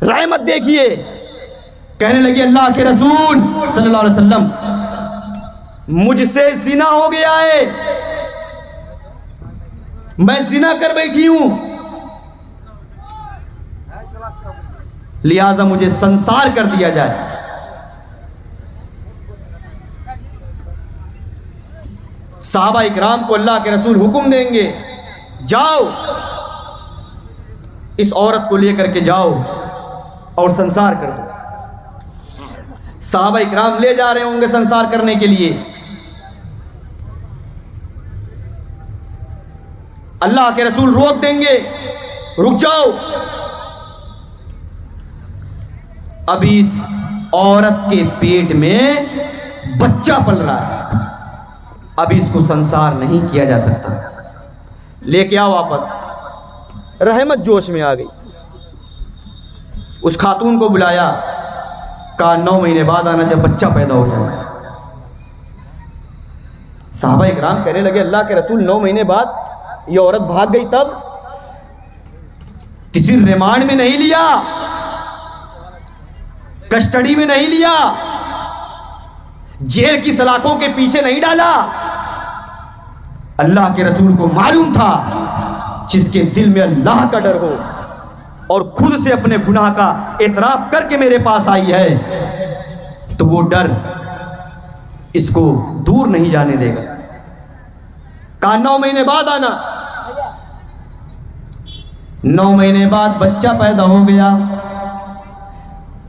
रहमत देखिए। कहने लगी अल्लाह के रसूल सल्लल्लाहु अलैहि वसल्लम, मुझसे जिना हो गया है, मैं जिना कर बैठी हूं, लिहाजा मुझे संसार कर दिया जाए। सहाबा इकराम को अल्लाह के रसूल हुक्म देंगे, जाओ इस औरत को लेकर के जाओ और संसार कर दो। सहाबा इकराम ले जा रहे होंगे संसार करने के लिए। अल्लाह के रसूल रोक देंगे, रुक जाओ, अभी इस औरत के पेट में बच्चा पल रहा है, अभी इसको संसार नहीं किया जा सकता, लेके आओ वापस। रहमत जोश में आ गई, उस खातून को बुलाया, कहा 9 महीने बाद आना जब बच्चा पैदा हो जाए। साहबा इकराम कहने लगे अल्लाह के रसूल 9 महीने बाद ये औरत भाग गई, तब किसी रिमांड में नहीं लिया, कस्टडी में नहीं लिया, जेल की सलाखों के पीछे नहीं डाला। अल्लाह के रसूल को मालूम था जिसके दिल में अल्लाह का डर हो और खुद से अपने गुनाह का एतराफ करके मेरे पास आई है, तो वो डर इसको दूर नहीं जाने देगा। कहा 9 महीने बाद आना। 9 महीने बाद बच्चा पैदा हो गया।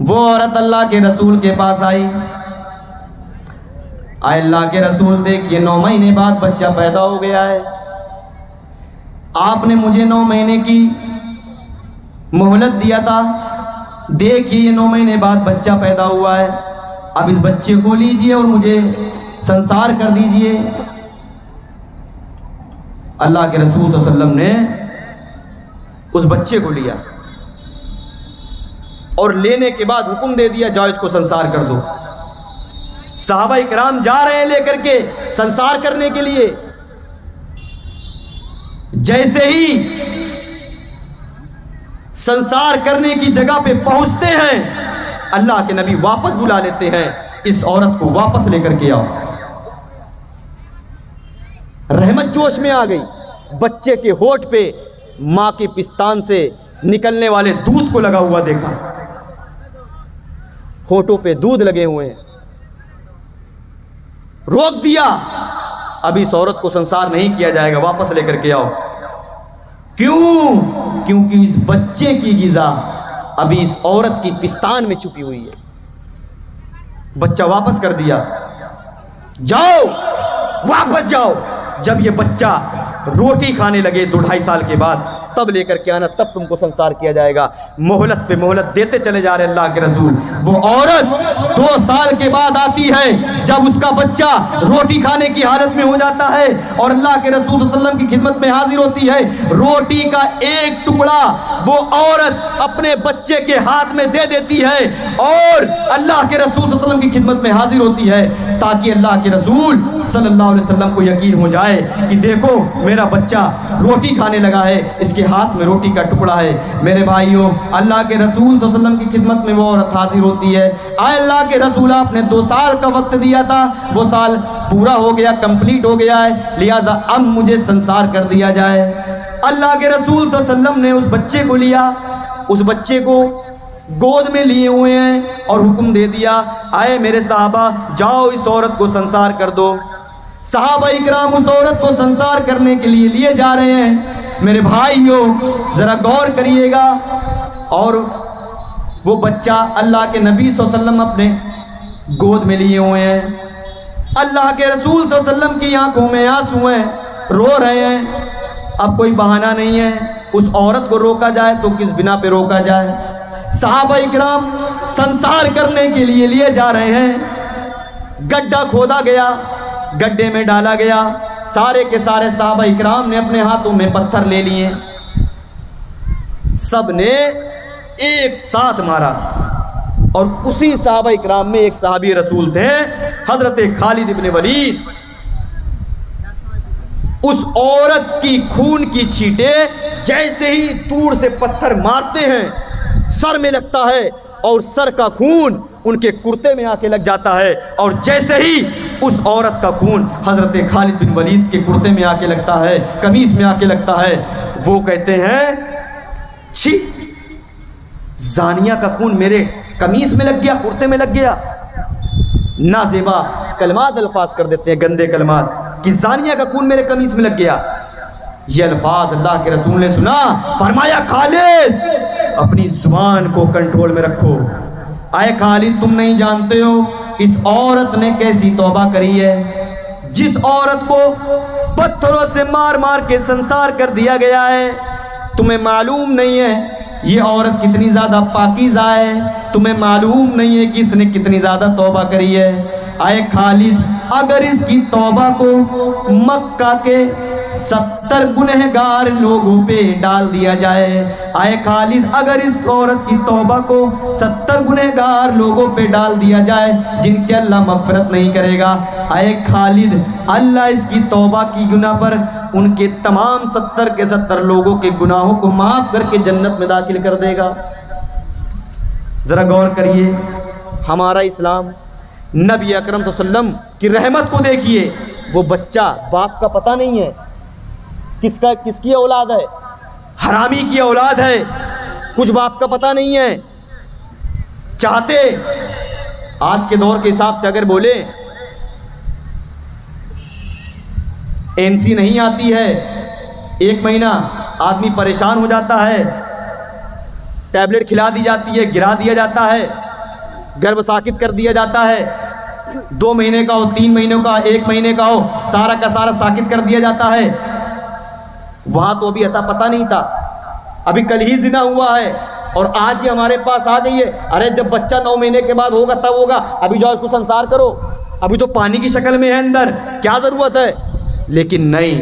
वो औरत अल्लाह के रसूल के पास आई, आए अल्लाह के रसूल देखिए 9 महीने बाद बच्चा पैदा हो गया है, आपने मुझे 9 महीने की मोहलत दिया था, देखिए ये 9 महीने बाद बच्चा पैदा हुआ है, अब इस बच्चे को लीजिए और मुझे संसार कर दीजिए। अल्लाह के रसूल सल्लल्लाहु अलैहि वसल्लम ने उस बच्चे को लिया और लेने के बाद हुक्म दे दिया, जाओ इसको संसार कर दो। सहाबा इकराम जा रहे हैं लेकर के संसार करने के लिए। जैसे ही संसार करने की जगह पे पहुंचते हैं, अल्लाह के नबी वापस बुला लेते हैं, इस औरत को वापस लेकर के आओ। रहमत जोश में आ गई। बच्चे के होठ पे मां के पिस्तान से निकलने वाले दूध को लगा हुआ देखा, होठों पे दूध लगे हुए हैं। रोक दिया, अभी इस औरत को संसार नहीं किया जाएगा, वापस लेकर के आओ। क्यों? क्योंकि इस बच्चे की गिज़ा अभी इस औरत की पिस्तान में छुपी हुई है। बच्चा वापस कर दिया, जाओ वापस जाओ। जब ये बच्चा रोटी खाने लगे 2-2.5 साल के बाद, तब लेकर के आना, तब तुमको संसार किया जाएगा। मोहलत पे मोहलत देते चले जा रहे अल्लाह के रसूल। वो औरत 2 साल के बाद आती है, जब उसका बच्चा रोटी खाने की हालत में हो जाता है और अल्लाह के रसूल सल्लल्लाहु अलैहि वसल्लम की खिदमत में हाजिर होती है। रोटी का एक टुकड़ा वो औरत अपने बच्चे के हाथ में दे देती है और अल्लाह के रसूल सल्लल्लाहु अलैहि वसल्लम की खिदमत में हाजिर होती है, ताकि अल्लाह के रसूल सल्लल्लाहु अलैहि वसल्लम को यकीन हो जाए कि देखो मेरा बच्चा रोटी खाने लगा है, इसके हाथ में रोटी का टुकड़ा है। मेरे भाइयों, अल्लाह के रसूल सल्लल्लाहु अलैहि वसल्लम की खिदमत में वो औरत हाजिर होती है। आए अल्लाह के रसूल, आपने 2 साल का वक्त दिया था, वो साल पूरा हो गया, कंप्लीट हो गया है, लिहाजा अब मुझे संसार कर दिया जाए। अल्लाह के रसूल सल्लल्लाहु अलैहि वसल्लम ने उस बच्चे को लिया, उस बच्चे को गोद में लिए हुए हैं और हुक्म दे दिया, आए मेरे साहबा, जाओ इस औरत को संसार कर दो। सहाबा इकराम उस औरत को संसार करने के लिए लिए जा रहे हैं। मेरे भाइयों, जरा गौर करिएगा। और वो बच्चा अल्लाह के नबी सल्लल्लाहु अलैहि वसल्लम अपने गोद में लिए हुए हैं। अल्लाह के रसूल सल्लल्लाहु अलैहि वसल्लम की आंखों में आंसू हैं, रो रहे हैं। अब कोई बहाना नहीं है, उस औरत को रोका जाए तो किस बिना पे रोका जाए। सहाबा इकराम संसार करने के लिए लिए जा रहे हैं। गड्ढा खोदा गया, गड्ढे में डाला गया, सारे के सारे सहाबा इकराम ने अपने हाथों में पत्थर ले लिए, सब ने एक साथ मारा। और उसी सहाबा इकराम में एक सहाबी रसूल थे, हजरत खालिद इब्न वलीद। उस औरत की खून की छींटे जैसे ही दूर से पत्थर मारते हैं, सर में लगता है और सर का खून उनके कुर्ते में आके लग जाता है, और जैसे ही उस औरत का खून हज़रत खालिद बिन वलीद के कुर्ते में आके लगता है, कमीज़ में आके लगता है, वो कहते हैं छी, जानिया का खून मेरे कमीज़ में लग गया, कुर्ते में लग गया। नाज़ेबा कलमात अल्फाज कर देते हैं, गंदे कलमात, कि जानिया का खून मेरे कमीज़ में लग गया। ये अल्फाज अल्लाह के रसूल ने सुना, फरमाया खालिद अपनी जुबान को कंट्रोल में रखो। आए खालिद, तुम नहीं जानते हो इस औरत ने कैसी तौबा करी है, जिस औरत को पत्थरों से मार मार के संसार कर दिया गया है। तुम्हें मालूम नहीं है ये औरत कितनी ज़्यादा पाकीज़ा है, तुम्हें मालूम नहीं है कि इसने कितनी ज़्यादा तौबा करी है। आए खालिद, अगर इसकी तौबा को मक्का के 70 गुनहगार लोगों पे डाल दिया जाए, आए खालिद अगर इस औरत की तौबा को 70 गुनहगार लोगों पे डाल दिया जाए जिनके अल्लाह मग़फ़िरत नहीं करेगा, आए खालिद अल्लाह इसकी तौबा की गुनाह पर उनके तमाम 70 के 70 लोगों के गुनाहों को माफ़ करके जन्नत में दाखिल कर देगा। ज़रा गौर करिए, हमारा इस्लाम, नबी अकरम सल्लल्लाहु अलैहि वसल्लम की रहमत को देखिए। वो बच्चा, बाप का पता नहीं है किसकी औलाद है, हरामी की औलाद है, कुछ बाप का पता नहीं है। चाहते आज के दौर के हिसाब से अगर बोले एनसी नहीं आती है, 1 महीना आदमी परेशान हो जाता है, टैबलेट खिला दी जाती है, गिरा दिया जाता है, गर्भ साकित कर दिया जाता है, 2 महीने का हो, 3 महीनों का, 1 महीने का हो, सारा का सारा साकित कर दिया जाता है। वहाँ तो अभी अता पता नहीं था, अभी कल ही जिना हुआ है और आज ही हमारे पास आ गई है। अरे जब बच्चा 9 महीने के बाद होगा तब होगा, अभी जाओ इसको संसार करो, अभी तो पानी की शक्ल में है अंदर, क्या ज़रूरत है। लेकिन नहीं,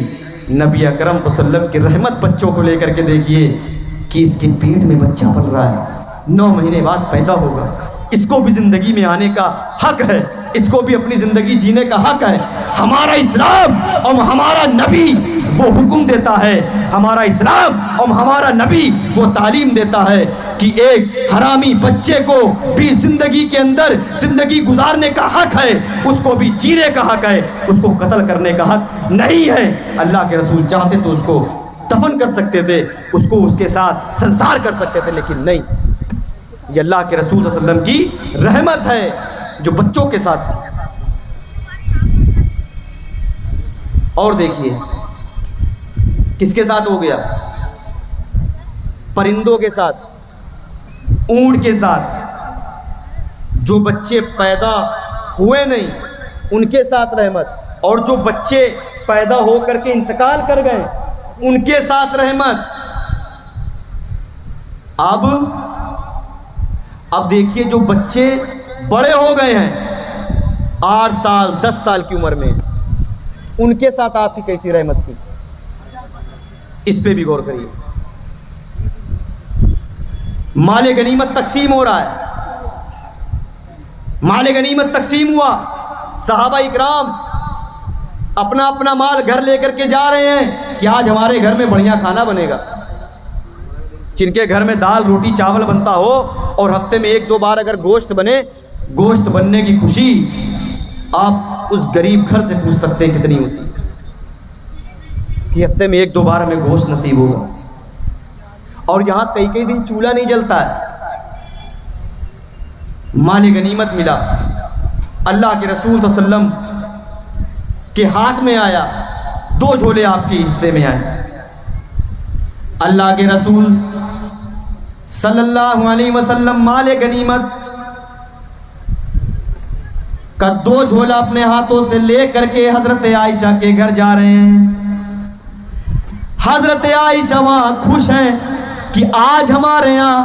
नबी अकरम सल्लल्लाहु अलैहि वसल्लम की रहमत बच्चों को लेकर के देखिए कि इसके पेट में बच्चा पल रहा है, 9 महीने बाद पैदा होगा, इसको भी ज़िंदगी में आने का हक है, इसको भी अपनी ज़िंदगी जीने का हक है। हमारा इस्लाम और हमारा नबी वो हुक्म देता है, हमारा इस्लाम और हमारा नबी वो तालीम देता है कि एक हरामी बच्चे को भी ज़िंदगी के अंदर ज़िंदगी गुजारने का हक है, उसको भी जीने का हक है, उसको कत्ल करने का हक नहीं है। अल्लाह के रसूल चाहते तो उसको दफन कर सकते थे, उसको उसके साथ संसार कर सकते थे, लेकिन नहीं, ये अल्लाह के रसूल सल्लल्लाहु अलैहि वसल्लम की रहमत है जो बच्चों के साथ थी। और देखिए किसके साथ हो गया, परिंदों के साथ, ऊंट के साथ। जो बच्चे पैदा हुए नहीं उनके साथ रहमत, और जो बच्चे पैदा हो करके इंतकाल कर गए उनके साथ रहमत। अब देखिए जो बच्चे बड़े हो गए हैं 8 साल 10 साल की उम्र में, उनके साथ आपकी कैसी रहमत थी, इस पे भी गौर करिए। माले गनीमत तकसीम हो रहा है, माले गनीमत तकसीम हुआ, सहाबा इकराम अपना अपना माल घर लेकर के जा रहे हैं कि आज हमारे घर में बढ़िया खाना बनेगा। जिनके घर में दाल रोटी चावल बनता हो और हफ्ते में 1-2 बार अगर गोश्त बने, गोश्त बनने की खुशी आप उस गरीब घर से पूछ सकते हैं कितनी होती है कि हफ्ते में 1-2 बार हमें गोश्त नसीब होगा। और यहाँ कई दिन चूल्हा नहीं जलता है। माल गनीमत मिला, अल्लाह के रसूल सल्लल्लाहु अलैहि वसल्लम के हाथ में आया, 2 झोले आपके हिस्से में आए। अल्लाह के रसूल सल्लल्लाहु अलैहि वसल्लम माल गनीमत का 2 झोला अपने हाथों से ले करके हजरत आयशा के घर जा रहे हैं। हजरत आयशा वहां खुश हैं कि आज हमारे यहाँ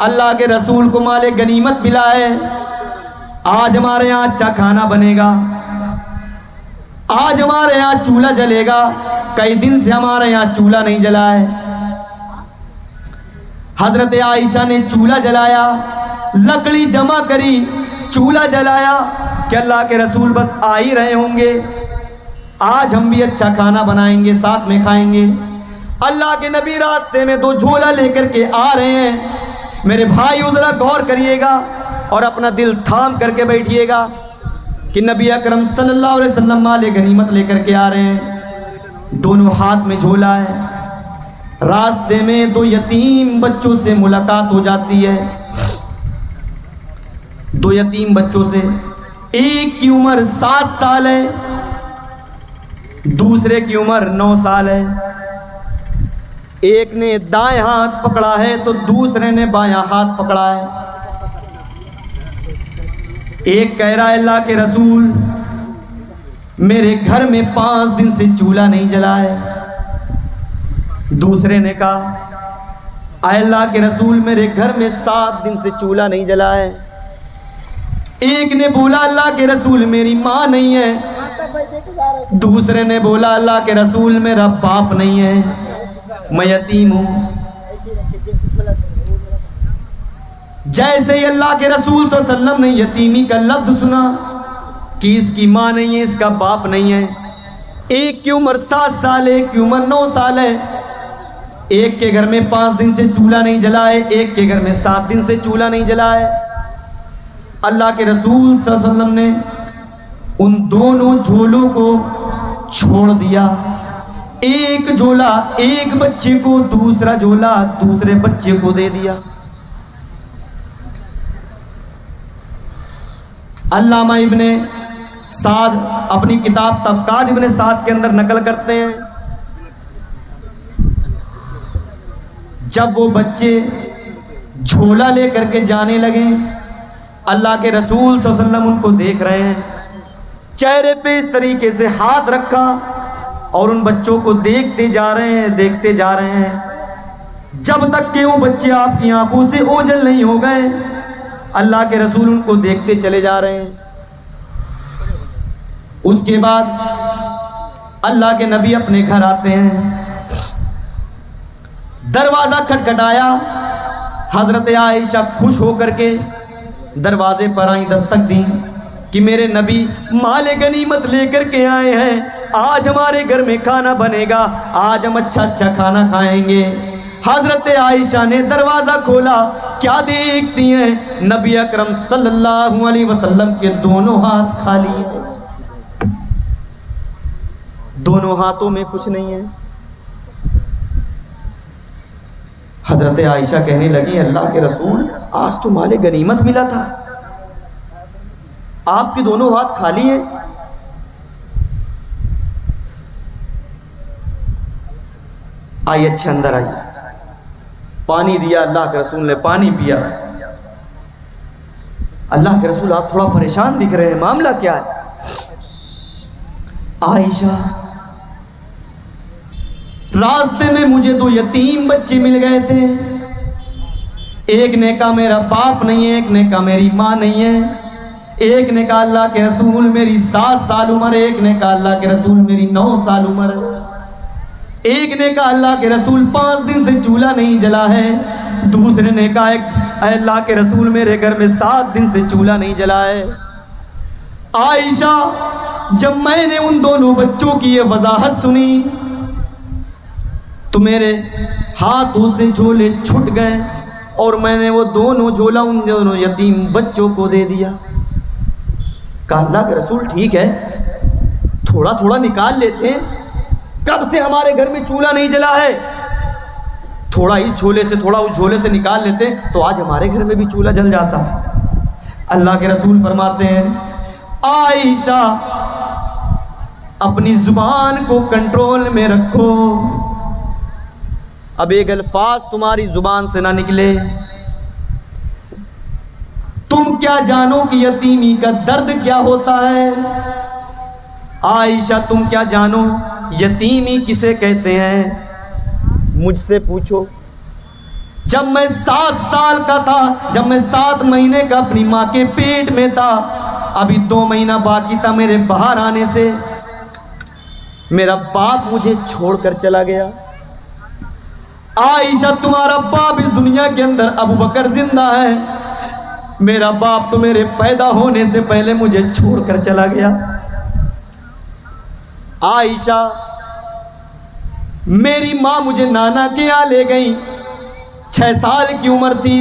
अल्लाह के रसूल को माल गनीमत मिला है, आज हमारे यहाँ अच्छा खाना बनेगा, आज हमारे यहाँ चूल्हा जलेगा, कई दिन से हमारे यहाँ चूल्हा नहीं जला है। हजरत आयशा ने चूल्हा जलाया, लकड़ी जमा करी, चूल्हा जलाया कि अल्लाह के रसूल बस आ ही रहे होंगे, आज हम भी अच्छा खाना बनाएंगे, साथ में खाएंगे। अल्लाह के नबी रास्ते में 2 झोला लेकर के आ रहे हैं। मेरे भाई जरा गौर करिएगा और अपना दिल थाम करके बैठिएगा कि नबी अकरम सल्लल्लाहु अलैहि वसल्लम माले गनीमत लेकर के आ रहे हैं। दोनों हाथ में झोला है। रास्ते में दो यतीम बच्चों से मुलाकात हो जाती है। दो यतीम बच्चों से, एक की उम्र 7 साल है, दूसरे की उम्र 9 साल है। एक ने दाएं हाथ पकड़ा है तो दूसरे ने बायां हाथ पकड़ा है। एक कह रहा है अल्लाह के रसूल मेरे घर में 5 दिन से चूल्हा नहीं जला है। दूसरे ने कहा अल्लाह के रसूल मेरे घर में 7 दिन से चूल्हा नहीं जला है। एक ने बोला अल्लाह के रसूल मेरी माँ नहीं है। दूसरे ने बोला अल्लाह के रसूल मेरा बाप नहीं है, मैं यतीम हूँ। जैसे ही अल्लाह के रसूल सल्लल्लाहु अलैहि वसल्लम ने यतीमी का लफ्ज़ सुना कि इसकी माँ नहीं है, इसका बाप नहीं है, एक की उम्र 7 साल है, एक की उम्र 9 साल है, एक के घर में 5 दिन से चूल्हा नहीं जला है, एक के घर में 7 दिन से चूल्हा नहीं जला है। अल्लाह के रसूल सल्लल्लाहु अलैहि वसल्लम ने उन दोनों झोलों को छोड़ दिया। एक झोला एक बच्चे को, दूसरा झोला दूसरे बच्चे को दे दिया। अल्लामा इब्ने साद अपनी किताब तबकात इब्ने साद के अंदर नकल करते हैं, जब वो बच्चे झोला लेकर के जाने लगे, अल्लाह के रसूल सल्लल्लाहु अलैहि वसल्लम उनको देख रहे हैं, चेहरे पे इस तरीके से हाथ रखा और उन बच्चों को देखते जा रहे हैं, देखते जा रहे हैं, जब तक कि वो बच्चे आपकी आंखों से ओझल नहीं हो गए। अल्लाह के रसूल उनको देखते चले जा रहे हैं। उसके बाद अल्लाह के नबी अपने घर आते हैं। दरवाज़ा खटखटाया। हज़रत आयशा खुश होकर के दरवाजे पर आई, दस्तक दी कि मेरे नबी माले गनीमत लेकर के आए हैं, आज हमारे घर में खाना बनेगा, आज हम अच्छा अच्छा खाना खाएंगे। हज़रत आयशा ने दरवाज़ा खोला, क्या देखती हैं? नबी अकरम सल्लल्लाहु अलैहि वसल्लम के दोनों हाथ खाली हैं, दोनों हाथों में कुछ नहीं है। हज़रत आयशा कहने लगी अल्लाह के रसूल आज तो माले गनीमत मिला था, आपके दोनों हाथ खाली हैं। आइए अच्छे अंदर आइए। पानी दिया, अल्लाह के रसूल ने पानी पिया। अल्लाह के रसूल आप थोड़ा परेशान दिख रहे हैं, मामला क्या है? आयशा रास्ते में मुझे 2 यतीम बच्चे मिल गए थे, एक ने कहा मेरा बाप नहीं है, एक ने कहा मेरी माँ नहीं है, एक ने कहा अल्लाह के रसूल मेरी 7 साल उम्र है, एक ने कहा अल्लाह के रसूल मेरी 9 साल उम्र है, एक ने कहा अल्लाह के रसूल 5 दिन से चूल्हा नहीं जला है, दूसरे ने कहा अल्लाह के रसूल मेरे घर में 7 दिन से चूल्हा नहीं जला है। आयशा जब मैंने उन दोनों बच्चों की ये वजाहत सुनी तो मेरे हाथों से झोले छूट गए और मैंने वो दोनों झोला उन दोनों यतीम बच्चों को दे दिया। कहा अल्लाह के रसूल ठीक है, थोड़ा थोड़ा निकाल लेते हैं, कब से हमारे घर में चूल्हा नहीं जला है, थोड़ा इस झोले से थोड़ा उस झोले से निकाल लेते तो आज हमारे घर में भी चूल्हा जल जाता। अल्लाह के रसूल फरमाते हैं आयशा अपनी जुबान को कंट्रोल में रखो, अब एक अल्फाज तुम्हारी जुबान से ना निकले। तुम क्या जानो कि यतीमी का दर्द क्या होता है? आयशा तुम क्या जानो यतीमी किसे कहते हैं? मुझसे पूछो। जब मैं 7 साल का था, जब मैं 7 महीने का अपनी माँ के पेट में था, अभी 2 महीना बाकी था मेरे बाहर आने से, मेरा बाप मुझे छोड़कर चला गया। आयशा तुम्हारा बाप इस दुनिया के अंदर अबू बकर जिंदा है, मेरा बाप तो मेरे पैदा होने से पहले मुझे छोड़कर चला गया। आयशा मेरी माँ मुझे नाना के यहाँ ले गई, 6 साल की उम्र थी,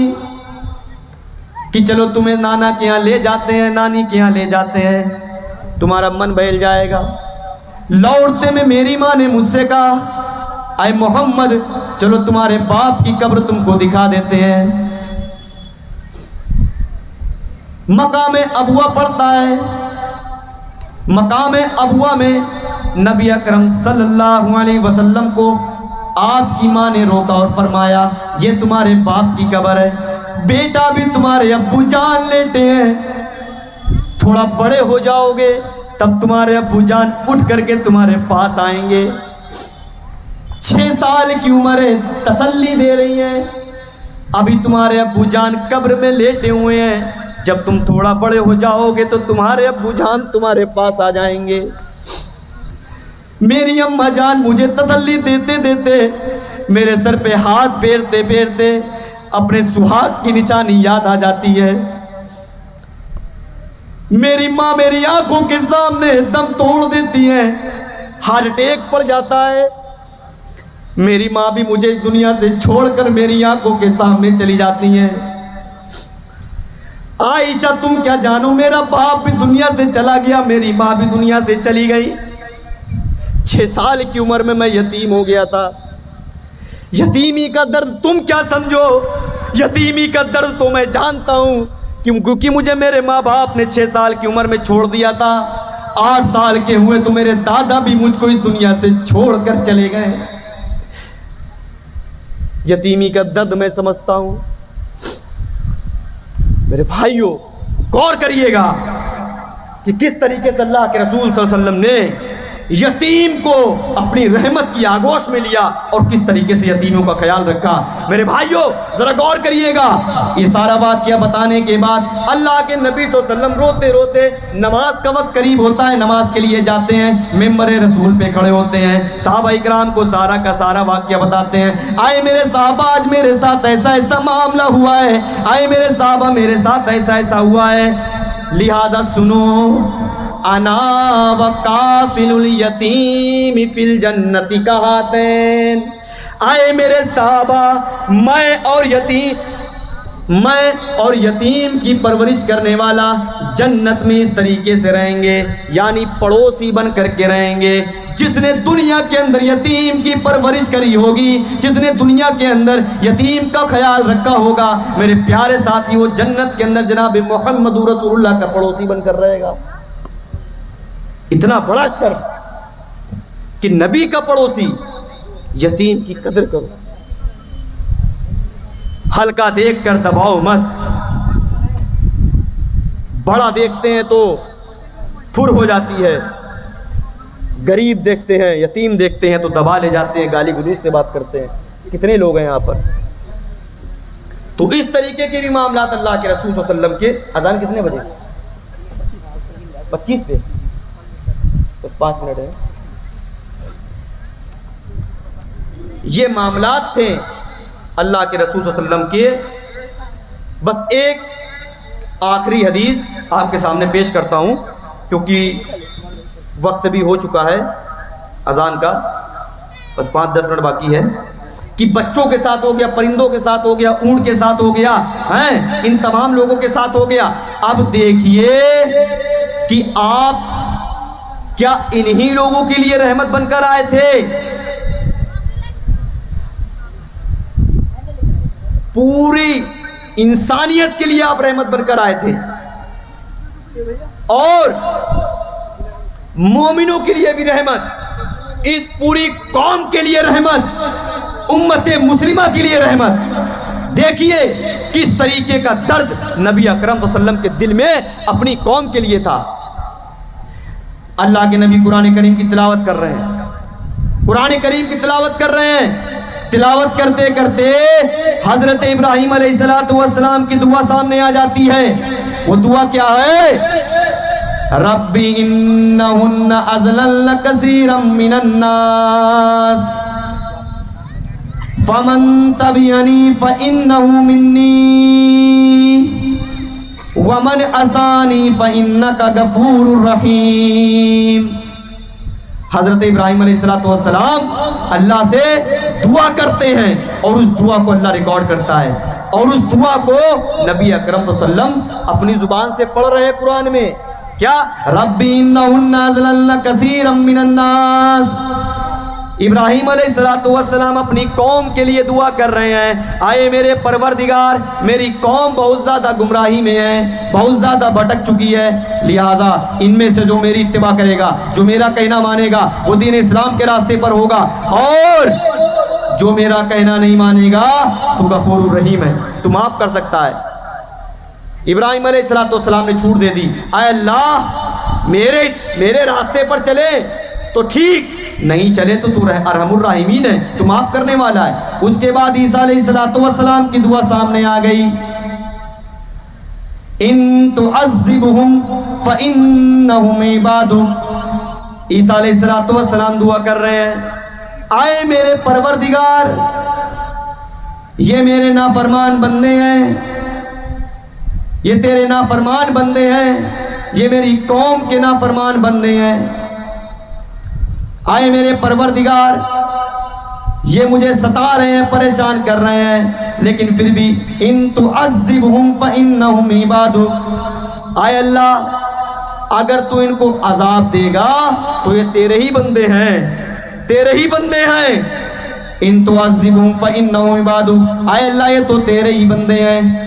कि चलो तुम्हें नाना के यहाँ ले जाते हैं, नानी के यहाँ ले जाते हैं, तुम्हारा मन बहल जाएगा। लौटते में मेरी माँ ने मुझसे कहा, आए मोहम्मद चलो तुम्हारे बाप की कब्र तुमको दिखा देते हैं। मकाम अबुआ पड़ता है। मकाम अबुआ में नबी अकरम सल्लल्लाहु अलैहि वसल्लम को आपकी माँ ने रोका और फरमाया, ये तुम्हारे बाप की कब्र है, बेटा भी तुम्हारे अब्बू जान लेटे हैं, थोड़ा बड़े हो जाओगे तब तुम्हारे अब्बू जान उठ करके तुम्हारे पास आएंगे। 6 साल की उम्र है, तसल्ली दे रही है, अभी तुम्हारे अब्बू जान कब्र में लेटे हुए हैं, जब तुम थोड़ा बड़े हो जाओगे तो तुम्हारे अब्बू जान तुम्हारे पास आ जाएंगे। मेरी अम्मा जान मुझे तसल्ली देते देते मेरे सर पे हाथ फेरते फेरते अपने सुहाग की निशानी याद आ जाती है। मेरी माँ मेरी आंखों के सामने दम तोड़ देती है, हार्ट अटैक पड़ जाता है। मेरी माँ भी मुझे दुनिया से छोड़कर मेरी आंखों के सामने चली जाती हैं। आयशा तुम क्या जानो, मेरा बाप भी दुनिया से चला गया, मेरी माँ भी दुनिया से चली गई। 6 साल की उम्र में मैं यतीम हो गया था। यतीमी का दर्द तुम क्या समझो, यतीमी का दर्द तो मैं जानता हूँ, क्योंकि मुझे मेरे माँ बाप ने 6 साल की उम्र में छोड़ दिया था। 8 साल के हुए तो मेरे दादा भी मुझको इस दुनिया से छोड़कर चले गए। यतीमी का दर्द मैं समझता हूँ। मेरे भाइयों गौर करिएगा कि किस तरीके से अल्लाह के रसूल सल्लल्लाहु अलैहि वसल्लम ने यतीम को अपनी रहमत की आगोश में लिया और किस तरीके से यतीमों का ख्याल रखा। मेरे भाइयों जरा गौर करिएगा। ये सारा वाक़या बताने के बाद अल्लाह के नबी सल्लल्लाहु अलैहि वसल्लम रोते रोते, नमाज का वक्त करीब होता है, नमाज के लिए जाते हैं, मिंबर रसूल पे खड़े होते हैं, सहाबा इकराम को सारा का सारा वाक़या बताते हैं। आए मेरे साहबा, आज मेरे साथ ऐसा ऐसा मामला हुआ है, आए मेरे साहबा मेरे साथ ऐसा ऐसा हुआ है, लिहाजा सुनो, अना व काफिलुल यतीम फिल जन्नति कहातैन। आए मेरे साहबा, मैं और यतीम की परवरिश करने वाला जन्नत में इस तरीके से रहेंगे, यानी पड़ोसी बन करके रहेंगे। जिसने दुनिया के अंदर यतीम की परवरिश करी होगी, जिसने दुनिया के अंदर यतीम का ख्याल रखा होगा, मेरे प्यारे साथी, वो जन्नत के अंदर जनाब मोहम्मद रसूलुल्लाह का पड़ोसी बनकर रहेगा। इतना बड़ा शर्फ कि नबी का पड़ोसी। यतीम की कदर करो, हल्का देखकर दबाओ मत। बड़ा देखते हैं तो फुर हो जाती है, गरीब देखते हैं, यतीम देखते हैं तो दबा ले जाते हैं, गाली गुलूज से बात करते हैं। कितने लोग हैं यहाँ पर। तो इस तरीके के भी मामला अल्लाह के रसूल सल्लल्लाहु अलैहि वसल्लम के। अजान कितने बजे? 25 पे, बस 5 मिनट है। ये मामलात थे अल्लाह के रसूल सल्लल्लाहु अलैहि वसल्लम के। बस एक आखिरी हदीस आपके सामने पेश करता हूँ, क्योंकि वक्त भी हो चुका है अजान का, बस 5-10 मिनट बाकी है। कि बच्चों के साथ हो गया, परिंदों के साथ हो गया, ऊंट के साथ हो गया, हैं, इन तमाम लोगों के साथ हो गया। अब देखिए कि आप क्या इन्हीं लोगों के लिए रहमत बनकर आए थे? पूरी इंसानियत के लिए आप रहमत बनकर आए थे, और मोमिनों के लिए भी रहमत, इस पूरी कौम के लिए रहमत, उम्मत मुस्लिमा के लिए रहमत। देखिए किस तरीके का दर्द नबी अकरम सल्लल्लाहु अलैहि वसल्लम के दिल में अपनी कौम के लिए था। अल्लाह के नबी कुरान करीम की तिलावत कर रहे हैं, कुरान करीम की तिलावत कर रहे हैं। तिलावत करते करते हजरत इब्राहीम अलैहिस्सलाम की दुआ सामने आ जाती है। वो दुआ क्या है? रब्बी इन्नहुन्ना अज़लल्न कसीरम मिनन नास फमन तबिअनी फइन्नहु मिन्नी वमन असानी फइन्नका गफूरुर रहीम। हजरत इब्राहीम अलैहिस्सलाम अल्लाह से दुआ करते हैं और उस दुआ को अल्लाह रिकॉर्ड करता है। और उस दुआ को नबी अकरम सल्लल्लाहु अलैहि वसल्लम अपनी जुबान से पढ़ रहे हैं कुरान में। क्या? रब्बी इन्नहुन्ना अज़लल्ना कसीरम मिनन नास। इब्राहिम अलैहिस्सलाम अपनी कौम के लिए दुआ कर रहे हैं, आए मेरे परवरदिगार, मेरी कौम बहुत ज़्यादा गुमराही में है, बहुत ज़्यादा भटक चुकी है, लिहाजा इनमें से जो मेरी इत्तिबा करेगा, जो मेरा कहना मानेगा, वो दीन इस्लाम के रास्ते पर होगा, और जो मेरा कहना नहीं मानेगा तो गफूरुर रहीम है, तो माफ़ कर सकता है। इब्राहिम अलैहिस्सलाम ने छूट दे दी, आए अल्लाह मेरे रास्ते पर चले तो ठीक, नहीं चले तो तू अरहमुर राहिमीन है, तू माफ करने वाला है। उसके बाद ईसा अलैहिस्सलाम की दुआ सामने आ गई, इन तुअज़्ज़िबहुम फ़इन्नहुम इबादुक। ईसा अलैहिस्सलाम दुआ कर रहे हैं, आए मेरे परवरदिगार, ये मेरे नाफरमान बंदे हैं, ये तेरे नाफरमान बंदे हैं, ये मेरी कौम के नाफरमान बंदे हैं। आए मेरे परवरदिगार, ये मुझे सता रहे हैं, परेशान कर रहे हैं, लेकिन फिर भी इन तुअज़्ज़िबहुम फ़इन्नहुम इबादुक। आए अल्लाह, अगर तू इनको अजाब देगा तो ये तेरे ही बंदे हैं, तेरे ही बंदे हैं। इन तुअज़्ज़िबहुम फ़इन्नहुम इबादुक। आए अल्लाह, ये तो तेरे ही बंदे हैं।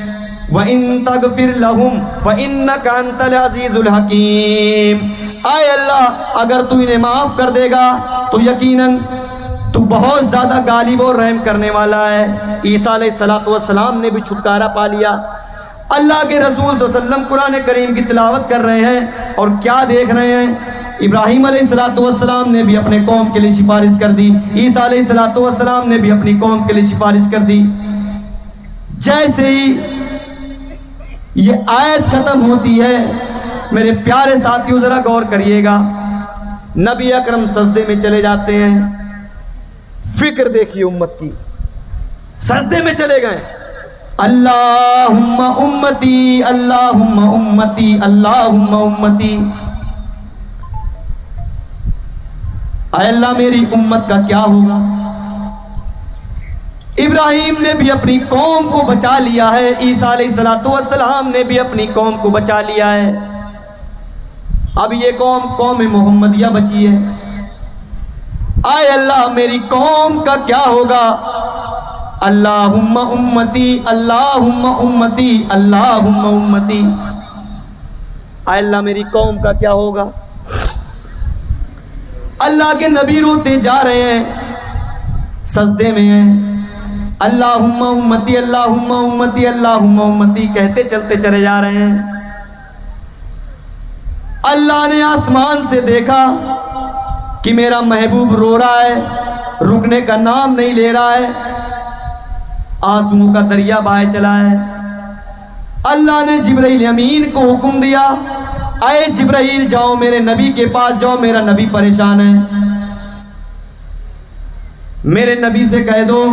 व इन तग़फ़िर लहुम फ़इन्नका अंतल अज़ीज़ुल हकीम। आए अल्लाह, अगर तू इन्हें माफ़ कर देगा तो यकीनन तू बहुत ज़्यादा गालिब और रहम करने वाला है। ईसा अलैहिस्सलाम ने भी छुटकारा पा लिया। अल्लाह के रसूल सल्लल्लाहु अलैहि वसल्लम कुरान करीम की तिलावत कर रहे हैं और क्या देख रहे हैं? इब्राहिम अलैहिस्सलाम ने भी अपने कौम के लिए सिफारिश कर दी, ईसा अलैहिस्सलाम ने भी अपनी कौम के लिए सिफारिश कर दी। जैसे ही ये आयत खत्म होती है, मेरे प्यारे साथियों जरा गौर करिएगा, नबी अकरम सजदे में चले जाते हैं। फिक्र देखिए उम्मत की, सजदे में चले गए। अल्लाहुम्मा उम्मती, अल्लाहुम्मा उम्मती, अल्लाहुम्मा उम्मती। अल्लाह मेरी उम्मत का क्या होगा? इब्राहिम ने भी अपनी कौम को बचा लिया है, ईसा अलैहिस्सलाम ने भी अपनी कौम को बचा लिया है। अब ये कौम मोहम्मदिया बची है। आए अल्लाह, मेरी कौम का क्या होगा? अल्लाहुम्मा उम्मती, अल्लाहुम्मा उम्मती, अल्लाहुम्मा उम्मती। आए अल्लाह, मेरी कौम का क्या होगा? अल्लाह के नबी रोते जा रहे हैं, सजदे में हैं। अल्लाहुम्मा उम्मती, अल्लाहुम्मा उम्मती, अल्लाहुम्मा उम्मती कहते चलते चले जा रहे हैं। अल्लाह ने आसमान से देखा कि मेरा महबूब रो रहा है, रुकने का नाम नहीं ले रहा है, आंसुओं का दरिया बहाए चला है। अल्लाह ने जिब्राइल अमीन को हुक्म दिया, आए जिब्राइल जाओ मेरे नबी के पास जाओ, मेरा नबी परेशान है, मेरे नबी से कह दो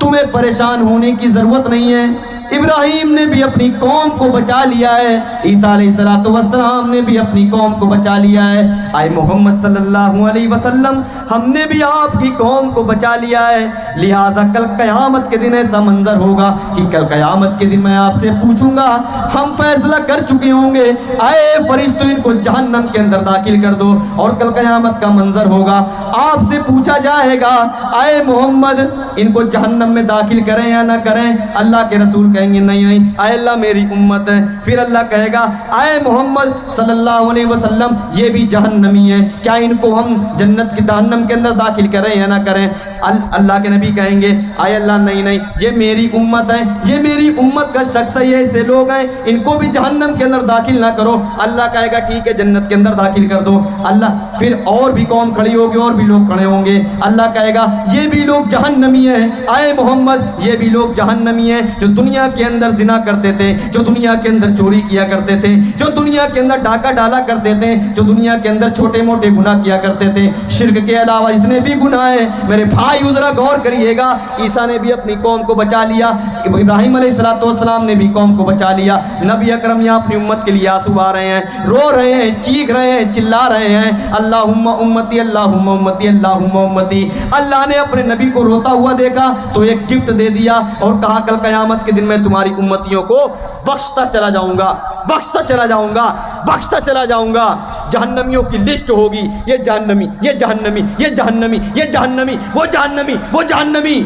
तुम्हें परेशान होने की जरूरत नहीं है। इब्राहिम ने भी अपनी कौम को बचा लिया है, ईसा अलैहिस्सलाम ने भी अपनी कौम को बचा लिया है। आए मोहम्मद सल्लल्लाहु अलैहि वसल्लम, हमने भी आपकी कौम को बचा लिया है। लिहाजा कल क़यामत के दिन ऐसा मंजर होगा कि कल क़यामत के दिन मैं आपसे पूछूंगा, हम फैसला कर चुके होंगे, आए फरिश्तों इनको जहन्नम के अंदर दाखिल कर दो। और कल क़यामत का मंजर होगा, आपसे पूछा जाएगा, आए मोहम्मद इनको जहन्नम में दाखिल करें या ना करें? अल्लाह के रसूल कहेंगे नहीं नहीं, आए अल्लाह मेरी उम्मत है। फिर अल्लाह कहेगा, आए मोहम्मद सल्लल्लाहु अलैहि वसल्लम ये भी जहन्नमी है, क्या इनको हम जन्नत की जहन्नम के अंदर दाखिल करें या ना करें? अल्लाह के नबी कहेंगे, आए अल्लाह नहीं नहीं, ये मेरी उम्मत है, ये मेरी उम्मत का शख्स है, ये ऐसे लोग हैं, इनको भी जहन्नम के अंदर दाखिल ना करो। अल्लाह कहेगा ठीक है, जन्नत के अंदर दाखिल कर दो। अल्लाह फिर और भी कौम खड़ी होगी, और भी लोग खड़े होंगे। अल्लाह कहेगा ये भी लोग जहन्नमी हैं, आए मोहम्मद ये भी लोग जहन्नमी हैं, जो दुनिया दुनिया के अंदर जिना करते थे, जो दुनिया के अंदर चोरी किया करते थे, जो दुनिया के अंदर डाका डाला करते थे, जो दुनिया के अंदर छोटे मोटे गुनाह किया करते थे, शिर्क के अलावा जितने भी गुनाह हैं मेरे भाई जरा गौर करिएगा। ईसा ने भी अपनी कौम को बचा लिया, इब्राहिम अलैहिस्सलाम ने भी कौम को बचा लिया। नबी अकरम यहाँ अपनी उम्मत के लिए आंसू आ रहे हैं, रो रहे हैं, चीख रहे हैं, चिल्ला रहे हैं, अल्लाहुम्मा उम्मती अल्लाहुम्मा उम्मती अल्लाहुम्मा उम्मती। अल्लाह ने अपने नबी को रोता हुआ देखा तो एक गिफ्ट दे दिया और कहा कल क़यामत के दिन मैं तुम्हारी उम्मतियों को बख्शता चला जाऊंगा, बख्शता चला जाऊंगा, बख्शता चला जाऊंगा। जहन्नमियों की लिस्ट होगी, ये जहन्नमी, ये जहन्नमी, ये जहन्नमी, ये जहन्नमी, वो जहन्नमी, वो जहन्नमी।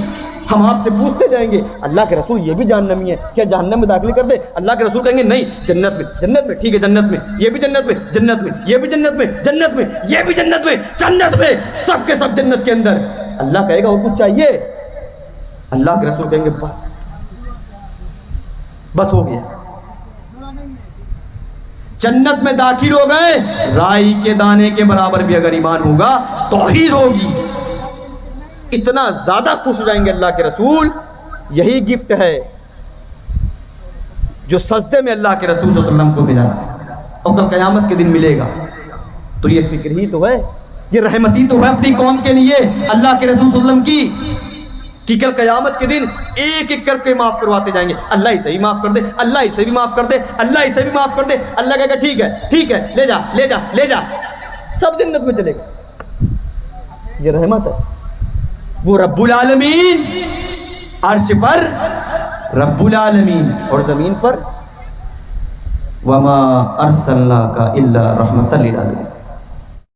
हम आपसे पूछते जाएंगे अल्लाह के रसूल ये भी जहन्नमी है, क्या जहन्नम में दाखिल कर दे? अल्लाह के रसूल कहेंगे नहीं, जन्नत में, जन्नत में, ठीक है जन्नत में, ये भी जन्नत में, जन्नत में, ये भी जन्नत में, जन्नत में, ये भी जन्नत में, जन्नत में, सब के सब जन्नत के अंदर। अल्लाह कहेगा और कुछ चाहिए? अल्लाह के रसूल कहेंगे बस, बस हो गया। जन्नत में दाखिल हो गए, राई के दाने के बराबर भी अगर ईमान होगा तौहीद होगी, इतना ज्यादा खुश हो जाएंगे अल्लाह के रसूल। यही गिफ्ट है जो सजदे में अल्लाह के रसूल सल्लल्लाहु अलैहि वसल्लम को मिला और कल क़यामत के दिन मिलेगा। तो ये फिक्र ही तो है, ये रहमती तो है अपनी कौम के लिए अल्लाह के रसूल सल्लल्लाहु अलैहि वसल्लम की, कि कल क़यामत के दिन एक एक करके माफ करवाते जाएंगे। अल्लाह इसे भी माफ कर दे, अल्लाह इसे भी माफ कर दे, अल्लाह इसे भी माफ कर दे। अल्लाह कहेगा ठीक है, ठीक है, ले जा, ले जा, ले जा, सब जन्नत में चलेगा। ये रहमत है। वो रब्बुल आलमीन अर्श पर रब्बुल आलमीन और ज़मीन पर वमा अरसलनाका इल्ला रहमतल लिल आलमीन।